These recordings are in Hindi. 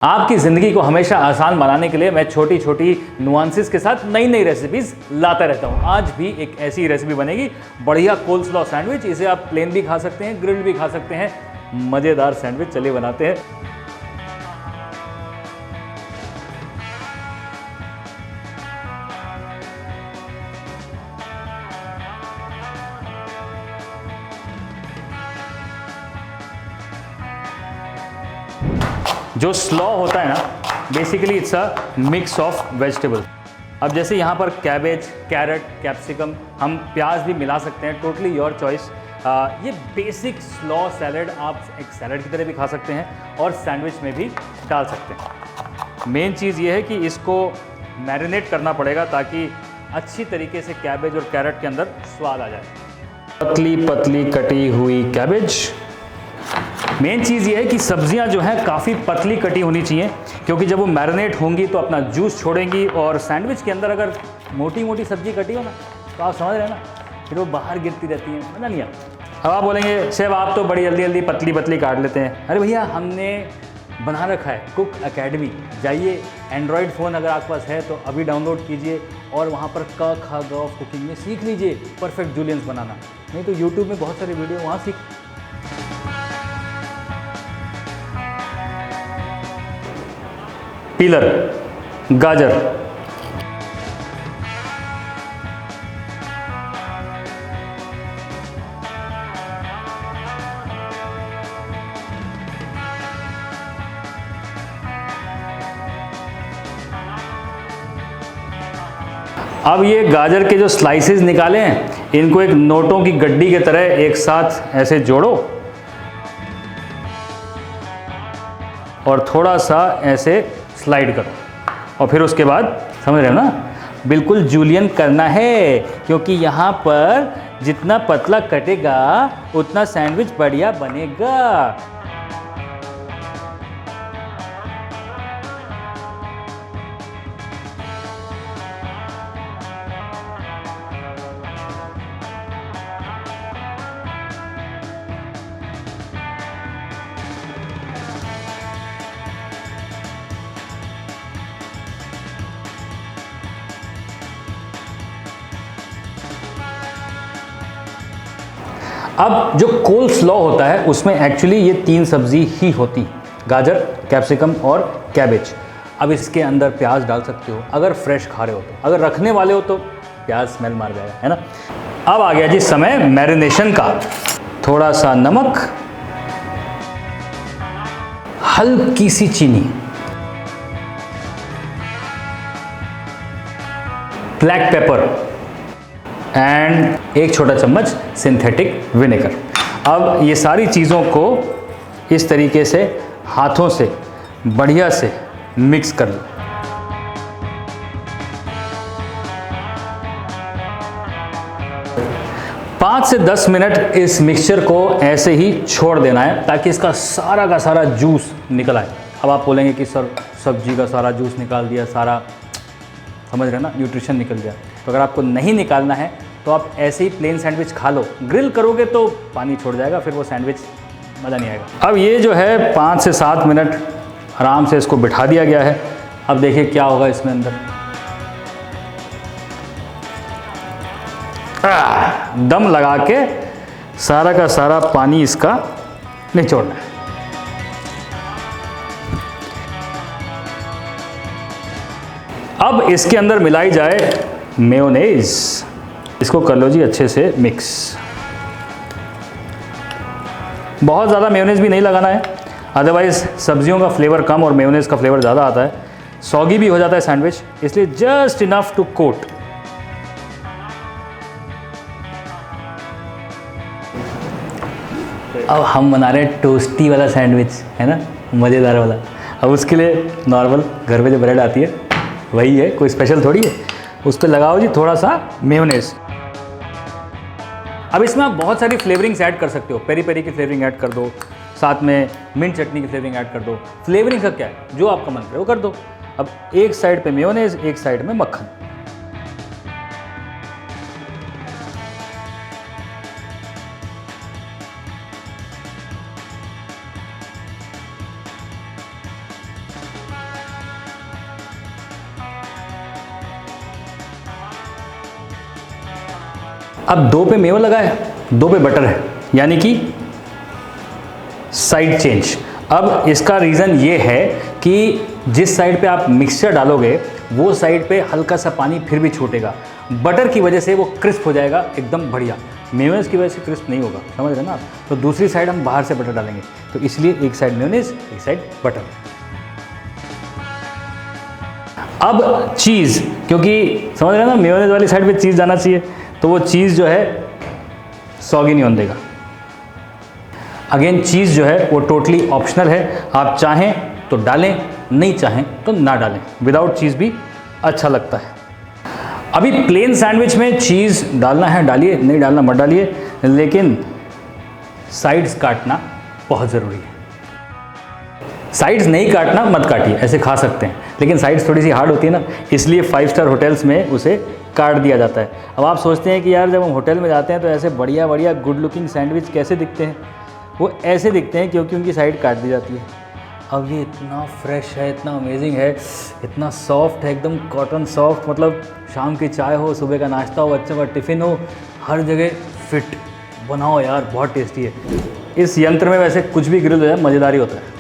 आपकी ज़िंदगी को हमेशा आसान बनाने के लिए मैं छोटी छोटी नुआंसेस के साथ नई नई रेसिपीज़ लाता रहता हूँ। आज भी एक ऐसी रेसिपी बनेगी, बढ़िया कोल्स्लॉ सैंडविच। इसे आप प्लेन भी खा सकते हैं, ग्रिल्ड भी खा सकते हैं। मज़ेदार सैंडविच चलिए बनाते हैं। जो स्लॉ होता है ना, basically it's a mix of vegetable. अब जैसे यहाँ पर कैबेज, कैरेट, कैप्सिकम, हम प्याज भी मिला सकते हैं, टोटली योर चॉइस। ये बेसिक स्लॉ सैलड आप एक सैलड की तरह भी खा सकते हैं और सैंडविच में भी डाल सकते हैं। मेन चीज़ ये है कि इसको मैरिनेट करना पड़ेगा ताकि अच्छी तरीके से कैबेज और कैरेट के अंदर स्वाद आ जाए। पतली पतली कटी हुई कैबेज। मेन चीज़ ये है कि सब्जियां जो हैं काफ़ी पतली कटी होनी चाहिए, क्योंकि जब वो मैरिनेट होंगी तो अपना जूस छोड़ेंगी। और सैंडविच के अंदर अगर मोटी मोटी सब्जी कटी हो ना, तो आप समझ रहे हैं ना, फिर वो बाहर गिरती रहती है, मज़ा नहीं आता। अब आप बोलेंगे शेफ आप तो बड़ी जल्दी जल्दी पतली पतली काट लेते हैं। अरे भैया, हमने बना रखा है कुक अकेडमी। जाइए, एंड्रॉयड फ़ोन अगर आपके पास है तो अभी डाउनलोड कीजिए और वहाँ पर क ख ग कुकिंग में सीख लीजिए परफेक्ट जूलियंस बनाना। नहीं तो यूट्यूब में बहुत सारे वीडियो वहाँ सीख। पीलर, गाजर, अब ये गाजर के जो स्लाइसेस निकाले हैं, इनको एक नोटों की गड्डी की तरह एक साथ ऐसे जोड़ो और थोड़ा सा ऐसे स्लाइड करो और फिर उसके बाद समझ रहे हो ना, बिल्कुल जूलियन करना है, क्योंकि यहाँ पर जितना पतला कटेगा उतना सैंडविच बढ़िया बनेगा। अब जो कोल्स्लॉ होता है उसमें एक्चुअली ये तीन सब्जी ही होती, गाजर, कैप्सिकम और कैबेज। अब इसके अंदर प्याज डाल सकते हो अगर फ्रेश खा रहे हो तो, अगर रखने वाले हो तो प्याज स्मेल मार जाएगा, है ना। अब आ गया जी समय मैरिनेशन का। थोड़ा सा नमक, हल्की सी चीनी, ब्लैक पेपर एंड एक छोटा चम्मच सिंथेटिक विनेगर। अब ये सारी चीज़ों को इस तरीके से हाथों से बढ़िया से मिक्स कर लो। पाँच से 10 मिनट इस मिक्सचर को ऐसे ही छोड़ देना है ताकि इसका सारा का सारा जूस निकल आए। अब आप बोलेंगे कि सर सब्जी का सारा जूस निकाल दिया, सारा समझ रहे ना, न्यूट्रिशन निकल गया। तो अगर आपको नहीं निकालना है तो आप ऐसे ही प्लेन सैंडविच खा लो। ग्रिल करोगे तो पानी छोड़ जाएगा, फिर वो सैंडविच मज़ा नहीं आएगा। अब ये जो है 5 से 7 मिनट आराम से इसको बिठा दिया गया है। अब देखिए क्या होगा इसमें अंदर। दम लगा के सारा का सारा पानी इसका निचोड़ना है। अब इसके अंदर मिलाई जाए मेयोनेज़। इसको कर लो जी अच्छे से मिक्स। बहुत ज़्यादा मेयोनेज़ भी नहीं लगाना है, अदरवाइज़ सब्जियों का फ्लेवर कम और मेयोनेज़ का फ्लेवर ज़्यादा आता है, सॉगी भी हो जाता है सैंडविच, इसलिए जस्ट इनफ टू कोट। अब हम बना रहे हैं टोस्टी वाला सैंडविच, है ना, मज़ेदार वाला। अब उसके लिए नॉर्मल घर पे जो ब्रेड आती है वही है, कोई स्पेशल थोड़ी है। उस पर लगाओ जी थोड़ा सा मेयोनेज़। अब इसमें आप बहुत सारी फ्लेवरिंग्स ऐड कर सकते हो। पेरी पेरी की फ्लेवरिंग ऐड कर दो, साथ में मिंट चटनी की फ्लेवरिंग ऐड कर दो। फ्लेवरिंग का क्या है, जो आपका मन करे वो कर दो। अब एक साइड पे मेयोनेज़, एक साइड में मक्खन। अब 2 पे मेवा लगा है, 2 पे बटर है, यानी कि साइड चेंज। अब इसका रीज़न ये है कि जिस साइड पे आप मिक्सचर डालोगे वो साइड पे हल्का सा पानी फिर भी छूटेगा। बटर की वजह से वो क्रिस्प हो जाएगा एकदम बढ़िया, मेयोनीज की वजह से क्रिस्प नहीं होगा, समझ रहे ना आप। तो दूसरी साइड हम बाहर से बटर डालेंगे, तो इसलिए एक साइड मेयोनीज, एक साइड बटर। अब चीज़, क्योंकि समझ रहे हैं ना मेयोनीज वाली साइड पे चीज़ जाना चाहिए, तो वो चीज़ जो है सॉगी नहीं होने देगा। अगेन चीज़ जो है वो टोटली ऑप्शनल है, आप चाहें तो डालें, नहीं चाहें तो ना डालें। विदाउट चीज़ भी अच्छा लगता है। अभी प्लेन सैंडविच में चीज़ डालना है डालिए, नहीं डालना मत डालिए, लेकिन साइड्स काटना बहुत ज़रूरी है। साइड्स नहीं काटना मत काटिए, ऐसे खा सकते हैं, लेकिन साइड्स थोड़ी सी हार्ड होती है ना, इसलिए 5 स्टार होटल्स में उसे काट दिया जाता है। अब आप सोचते हैं कि यार जब हम होटल में जाते हैं तो ऐसे बढ़िया बढ़िया गुड लुकिंग सैंडविच कैसे दिखते हैं? वो ऐसे दिखते हैं क्योंकि उनकी साइड काट दी जाती है। अब ये इतना फ्रेश है, इतना अमेजिंग है, इतना सॉफ्ट है, एकदम कॉटन सॉफ्ट, मतलब शाम की चाय हो, सुबह का नाश्ता हो, बच्चों का टिफ़िन हो, हर जगह फिट। बनाओ यार, बहुत टेस्टी है। इस यंत्र में वैसे कुछ भी ग्रिल हो जाए मज़ेदार ही होता है।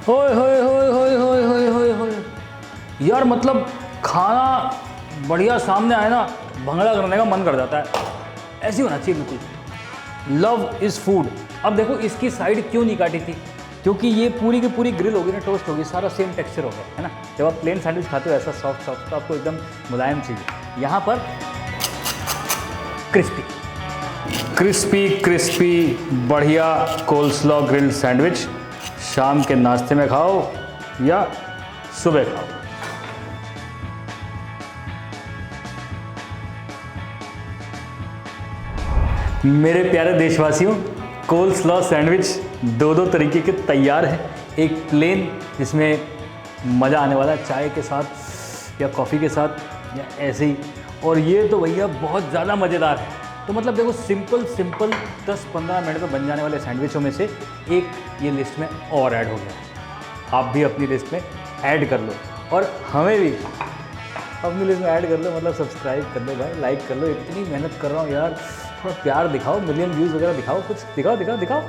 होय होय होय होय होय होय होय होय यार, मतलब खाना बढ़िया सामने आए ना, भंगड़ा करने का मन कर जाता है। ऐसी होना चाहिए बिल्कुल। Love is food. अब देखो इसकी साइड क्यों नहीं काटी थी, क्योंकि ये पूरी की पूरी ग्रिल होगी ना, टोस्ट होगी, सारा सेम टेक्सचर होगा, है ना। जब आप प्लेन सैंडविच खाते हो ऐसा सॉफ्ट सॉफ्ट, तो आपको एकदम मुलायम चाहिए। यहाँ पर क्रिस्पी क्रिस्पी क्रिस्पी बढ़िया कोल्स्लॉ ग्रिल्ड सैंडविच। शाम के नाश्ते में खाओ या सुबह खाओ। मेरे प्यारे देशवासियों, कोल्स्लॉ सैंडविच 2 तरीके के तैयार हैं। एक प्लेन जिसमें मज़ा आने वाला है चाय के साथ या कॉफ़ी के साथ या ऐसे ही, और ये तो भैया बहुत ज़्यादा मज़ेदार है। तो मतलब देखो सिंपल 10-15 मिनट में बन जाने वाले सैंडविचों में से एक ये लिस्ट में और ऐड हो गया। आप भी अपनी लिस्ट में ऐड कर लो और हमें भी अपनी लिस्ट में ऐड कर लो, मतलब सब्सक्राइब कर लो भाई, लाइक कर लो। इतनी मेहनत कर रहा हूँ यार, थोड़ा प्यार दिखाओ, मिलियन व्यूज़ वगैरह दिखाओ, कुछ दिखाओ दिखाओ दिखाओ।